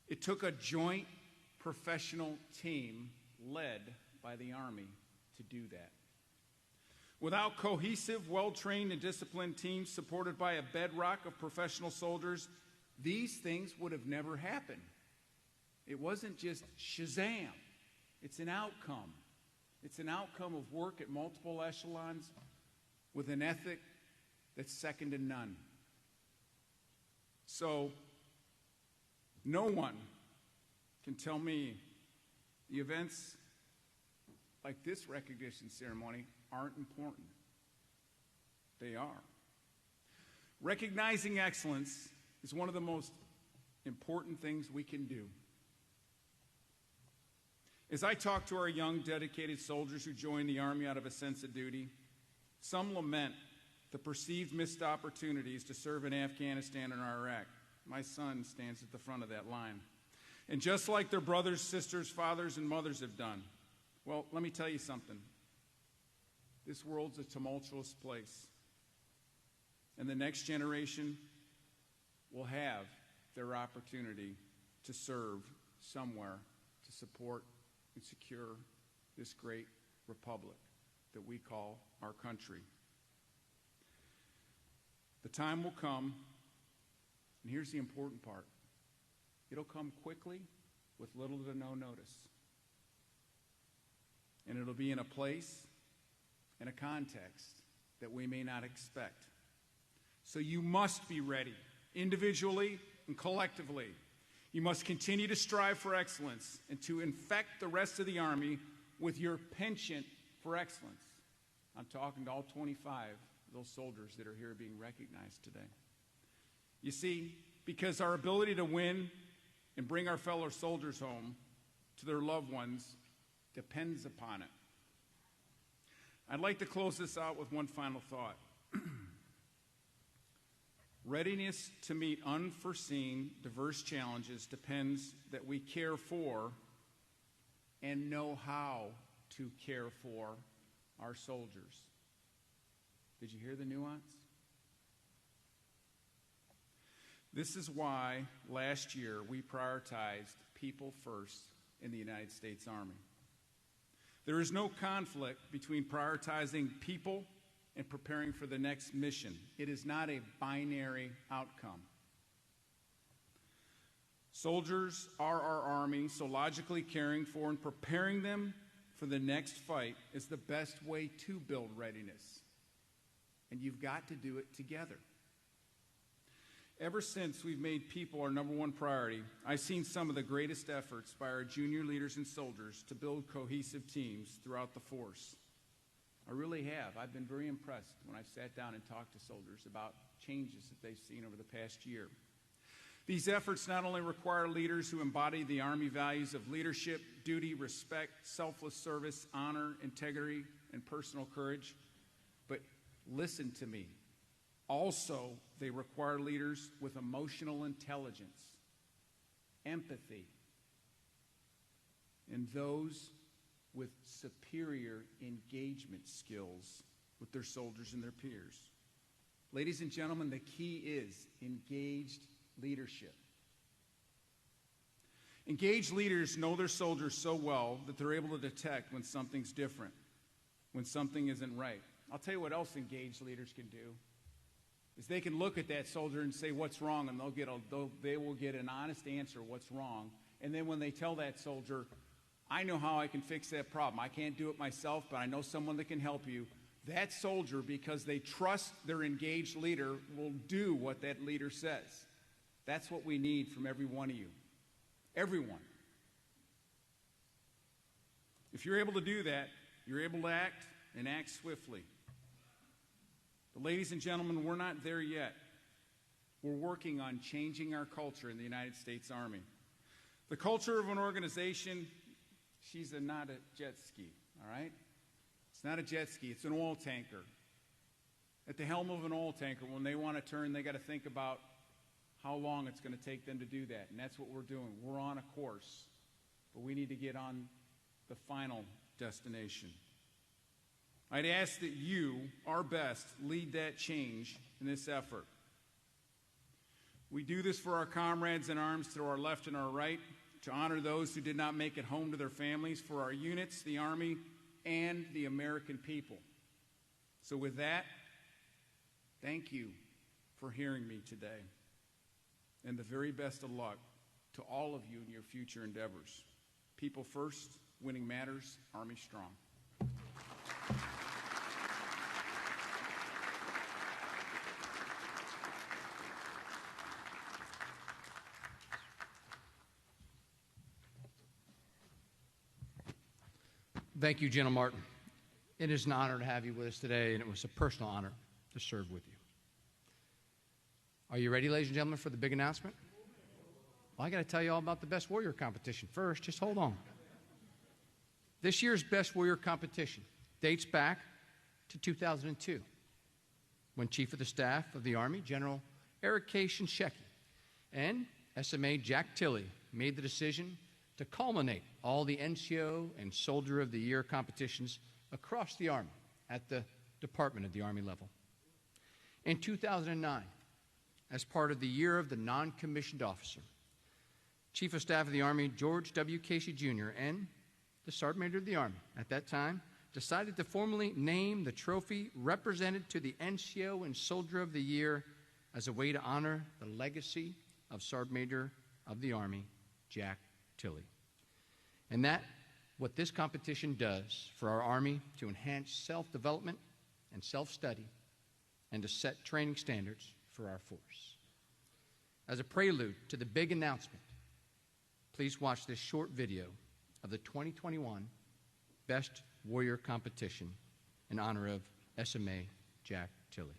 It took a joint professional team led by the Army to do that. Without cohesive, well-trained, and disciplined teams supported by a bedrock of professional soldiers, these things would have never happened. It wasn't just Shazam. It's an outcome. It's an outcome of work at multiple echelons with an ethic that's second to none. So, no one can tell me the events like this recognition ceremony aren't important. They are. Recognizing excellence is one of the most important things we can do. As I talk to our young, dedicated soldiers who join the Army out of a sense of duty, some lament the perceived missed opportunities to serve in Afghanistan and Iraq. My son stands at the front of that line. And just like their brothers, sisters, fathers, and mothers have done, well, let me tell you something. This world's a tumultuous place. And the next generation will have their opportunity to serve somewhere to support and secure this great republic that we call our country. The time will come, and here's the important part. It'll come quickly with little to no notice. And it'll be in a place and a context that we may not expect. So you must be ready, individually and collectively. You must continue to strive for excellence and to infect the rest of the Army with your penchant for excellence. I'm talking to all 25 of those soldiers that are here being recognized today. You see, because our ability to win and bring our fellow soldiers home to their loved ones depends upon it. I'd like to close this out with one final thought. Readiness to meet unforeseen, diverse challenges depends that we care for and know how to care for our soldiers. Did you hear the nuance? This is why last year we prioritized people first in the United States Army. There is no conflict between prioritizing people and preparing for the next mission. It is not a binary outcome. Soldiers are our Army, so logically caring for and preparing them for the next fight is the best way to build readiness. And you've got to do it together. Ever since we've made people our number one priority, I've seen some of the greatest efforts by our junior leaders and soldiers to build cohesive teams throughout the force. I really have. I've been very impressed when I've sat down and talked to soldiers about changes that they've seen over the past year. These efforts not only require leaders who embody the Army values of leadership, duty, respect, selfless service, honor, integrity, and personal courage, but listen to me. Also, they require leaders with emotional intelligence, empathy, and those with superior engagement skills with their soldiers and their peers. Ladies and gentlemen, the key is engaged leadership. Engaged leaders know their soldiers so well that they're able to detect when something's different, when something isn't right. I'll tell you what else engaged leaders can do. Is they can look at that soldier and say what's wrong, and they will get an honest answer what's wrong. And then when they tell that soldier, I know how I can fix that problem. I can't do it myself, but I know someone that can help you. That soldier, because they trust their engaged leader, will do what that leader says. That's what we need from every one of you. Everyone. If you're able to do that, you're able to act and act swiftly. But ladies and gentlemen, we're not there yet. We're working on changing our culture in the United States Army. The culture of an organization, she's not a jet ski, all right? It's not a jet ski, it's an oil tanker. At the helm of an oil tanker, when they want to turn, they got to think about how long it's going to take them to do that. And that's what we're doing. We're on a course, but we need to get on the final destination. I'd ask that you, our best, lead that change in this effort. We do this for our comrades in arms to our left and our right, to honor those who did not make it home to their families, for our units, the Army, and the American people. So with that, thank you for hearing me today, and the very best of luck to all of you in your future endeavors. People first, winning matters, Army strong. Thank you, General Martin. It is an honor to have you with us today, and it was a personal honor to serve with you. Are you ready, ladies and gentlemen, for the big announcement? Well, I got to tell you all about the Best Warrior competition first. Just hold on. This year's Best Warrior competition dates back to 2002, when Chief of the Staff of the Army, General Eric K. Shinseki, and SMA Jack Tilley made the decision to culminate all the NCO and Soldier of the Year competitions across the Army at the Department of the Army level. In 2009, as part of the Year of the Non-Commissioned Officer, Chief of Staff of the Army George W. Casey Jr. and the Sergeant Major of the Army at that time decided to formally name the trophy represented to the NCO and Soldier of the Year as a way to honor the legacy of Sergeant Major of the Army Jack Tilley. And that, what this competition does for our Army to enhance self-development and self-study and to set training standards for our force. As a prelude to the big announcement, please watch this short video of the 2021 Best Warrior Competition in honor of SMA Jack Tilley.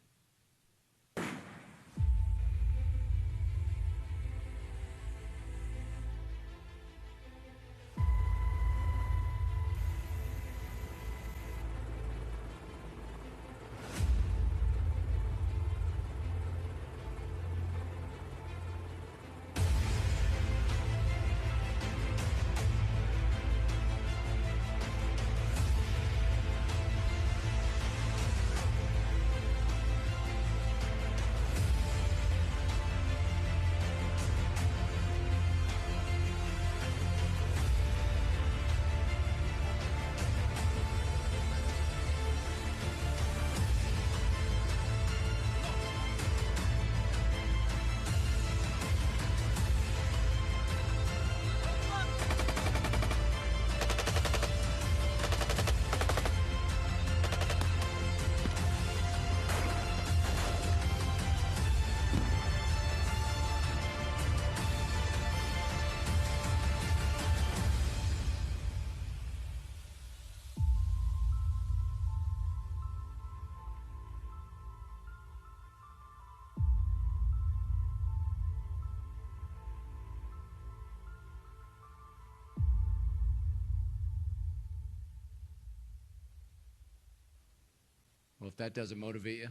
Well, if that doesn't motivate you,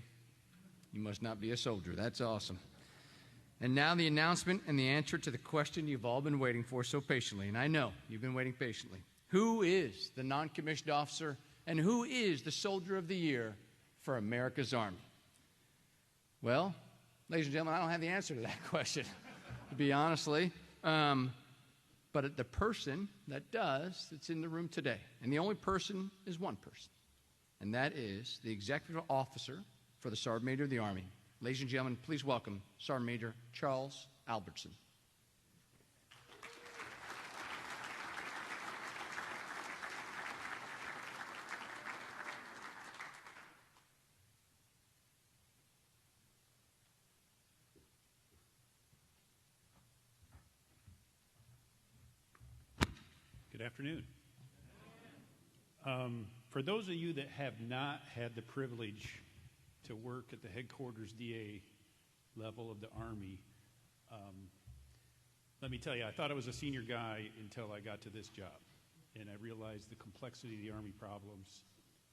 you must not be a soldier. That's awesome. And now the announcement and the answer to the question you've all been waiting for so patiently, and I know you've been waiting patiently. Who is the non-commissioned officer and who is the Soldier of the Year for America's Army? Well, ladies and gentlemen, I don't have the answer to that question, to be honestly. But the person that does, that's in the room today, and the only person is one person, and that is the Executive Officer for the Sergeant Major of the Army. Ladies and gentlemen, please welcome Sergeant Major Charles Albertson. Good afternoon. For those of you that have not had the privilege to work at the headquarters DA level of the Army, let me tell you, I thought I was a senior guy until I got to this job. And I realized the complexity of the Army problems,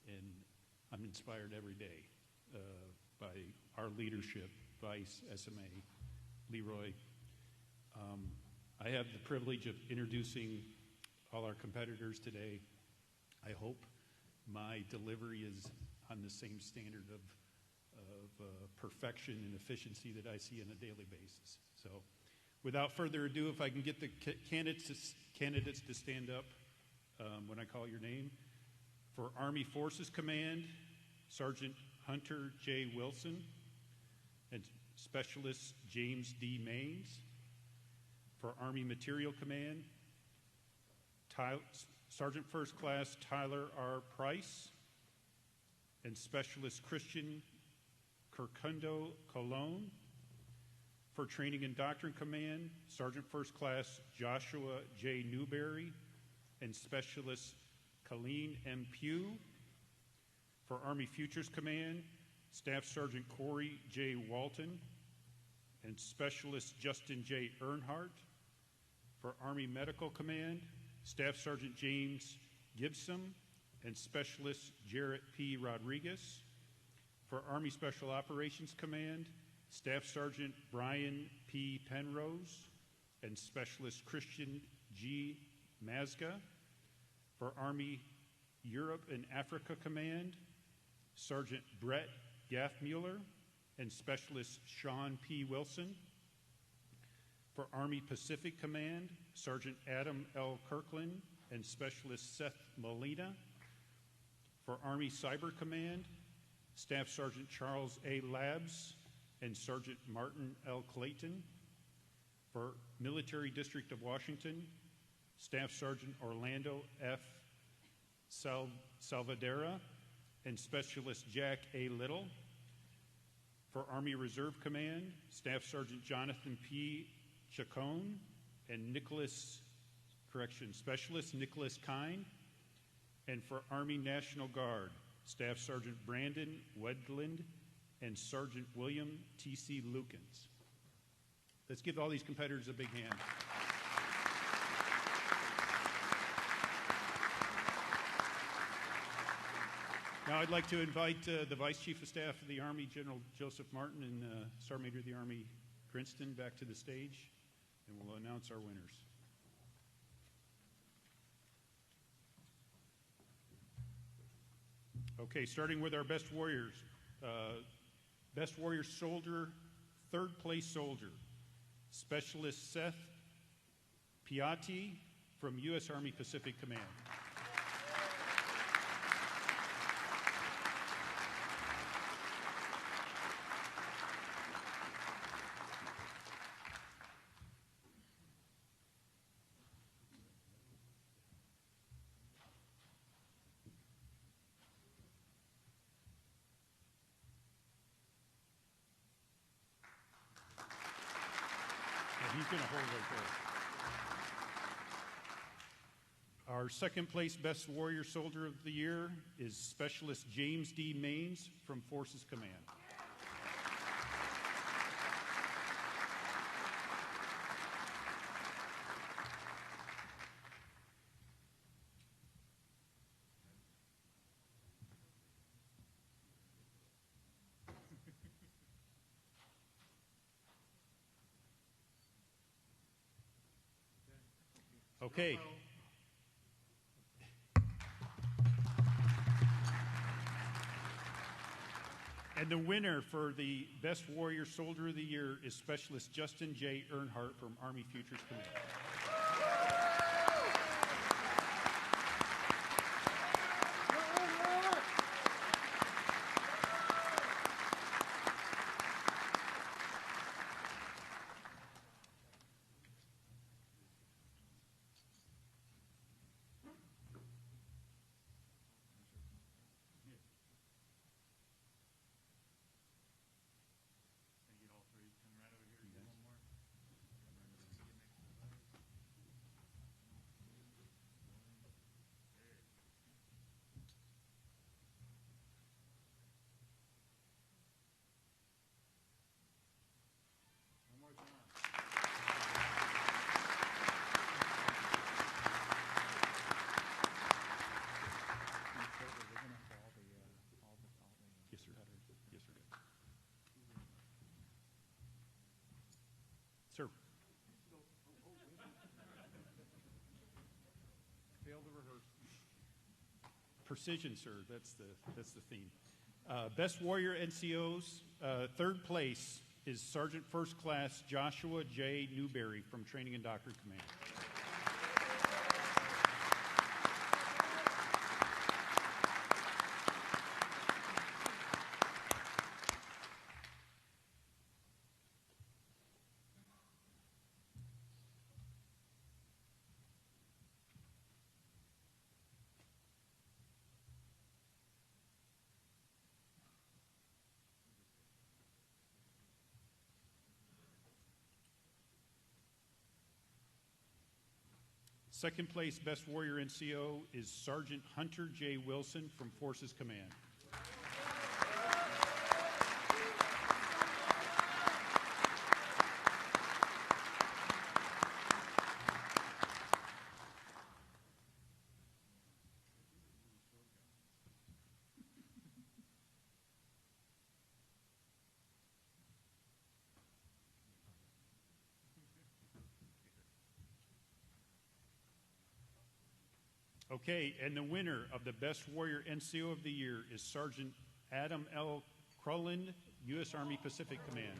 and I'm inspired every day by our leadership, Vice, SMA, Leroy. I have the privilege of introducing all our competitors today. I hope my delivery is on the same standard of perfection and efficiency that I see on a daily basis. So without further ado, if I can get the candidates to stand up when I call your name. For Army Forces Command, Sergeant Hunter J. Wilson and Specialist James D. Maines. For Army Material Command, Sergeant First Class Tyler R. Price and Specialist Christian Kirkundo Cologne. For Training and Doctrine Command, Sergeant First Class Joshua J. Newberry and Specialist Colleen M. Pugh. For Army Futures Command, Staff Sergeant Corey J. Walton and Specialist Justin J. Earnhardt. For Army Medical Command, Staff Sergeant James Gibson and Specialist Jarrett P. Rodriguez. For Army Special Operations Command, Staff Sergeant Brian P. Penrose and Specialist Christian G. Mazga. For Army Europe and Africa Command, Sergeant Brett Gaffmueller and Specialist Sean P. Wilson. For Army Pacific Command, Sergeant Adam L. Kirkland and Specialist Seth Molina. For Army Cyber Command, Staff Sergeant Charles A. Labs and Sergeant Martin L. Clayton. For Military District of Washington, Staff Sergeant Orlando F. Salvadera and Specialist Jack A. Little. For Army Reserve Command, Staff Sergeant Jonathan P. Chacon and Specialist Nicholas Kine. And for Army National Guard, Staff Sergeant Brandon Wedland and Sergeant William T.C. Lukens. Let's give all these competitors a big hand. Now I'd like to invite the Vice Chief of Staff of the Army, General Joseph Martin, and Sergeant Major of the Army Grinston back to the stage, and we'll announce our winners. Okay, starting with our best warriors. Best warrior soldier, third place soldier, Specialist Seth Piatti from U.S. Army Pacific Command. He's going to hold right there. Our second place Best Warrior Soldier of the Year is Specialist James D. Maines from Forces Command. Okay. And the winner for the Best Warrior Soldier of the Year is Specialist Justin J. Earnhardt from Army Futures Command. Sir. Failed to rehearse. Precision, sir. That's the theme. Best Warrior NCOs. Third place is Sergeant First Class Joshua J. Newberry from Training and Doctrine Command. Second place Best Warrior NCO is Sergeant Hunter J. Wilson from Forces Command. Okay, and the winner of the Best Warrior NCO of the Year is Sergeant Adam L. Crulland, U.S. Army Pacific Command.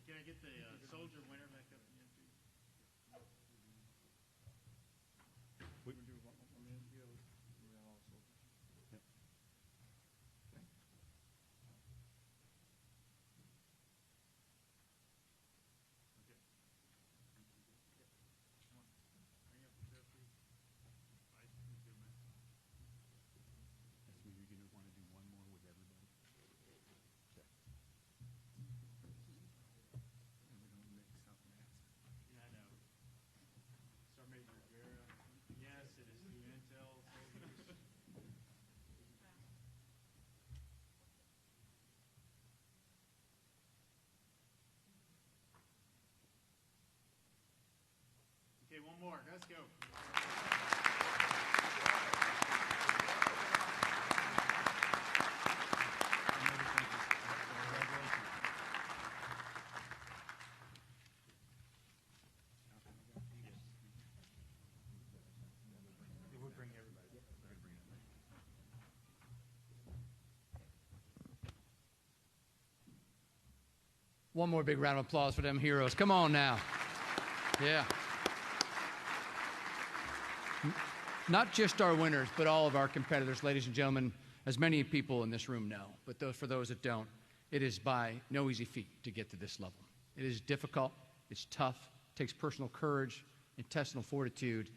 Can I get the soldier winner back up again, please? more. Let's go. One more big round of applause for them heroes. Come on now. Yeah. Not just our winners, but all of our competitors, ladies and gentlemen, as many people in this room know, but for those that don't, it is by no easy feat to get to this level. It is difficult, it's tough, it takes personal courage, intestinal fortitude,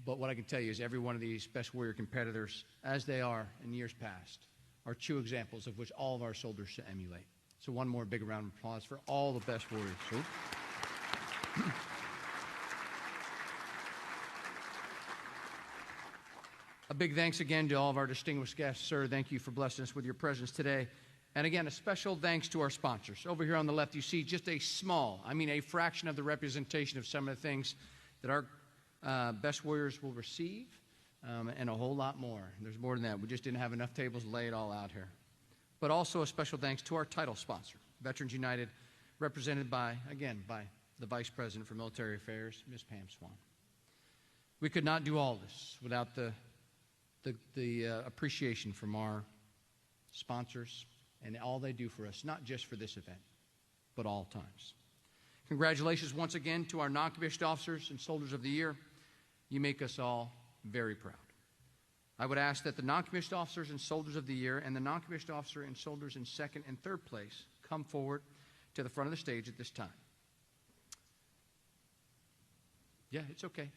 but what I can tell you is every one of these Best Warrior competitors, as they are in years past, are true examples of which all of our soldiers should emulate. So one more big round of applause for all the Best Warriors. A big thanks again to all of our distinguished guests. Sir, thank you for blessing us with your presence today. And again, a special thanks to our sponsors. Over here on the left, you see just a fraction of the representation of some of the things that our Best Warriors will receive, and a whole lot more. There's more than that. We just didn't have enough tables to lay it all out here. But also a special thanks to our title sponsor, Veterans United, represented by the Vice President for Military Affairs, Ms. Pam Swan. We could not do all this without the appreciation from our sponsors and all they do for us, not just for this event, but all times. Congratulations once again to our non-commissioned officers and soldiers of the year. You make us all very proud. I would ask that the non-commissioned officers and soldiers of the year and the non-commissioned officer and soldiers in second and third place come forward to the front of the stage at this time. Yeah, it's okay.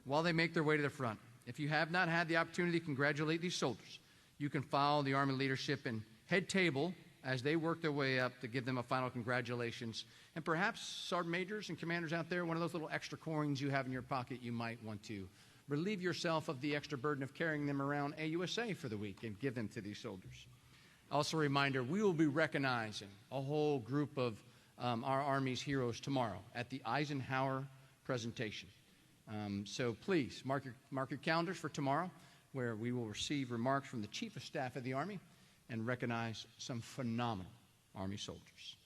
While they make their way to the front, if you have not had the opportunity to congratulate these soldiers, you can follow the Army leadership and head table as they work their way up to give them a final congratulations. And perhaps sergeant majors and commanders out there, one of those little extra coins you have in your pocket, you might want to relieve yourself of the extra burden of carrying them around AUSA for the week and give them to these soldiers. Also a reminder, we will be recognizing a whole group of our Army's heroes tomorrow at the Eisenhower presentation. So please mark your calendars for tomorrow, where we will receive remarks from the Chief of Staff of the Army and recognize some phenomenal Army soldiers.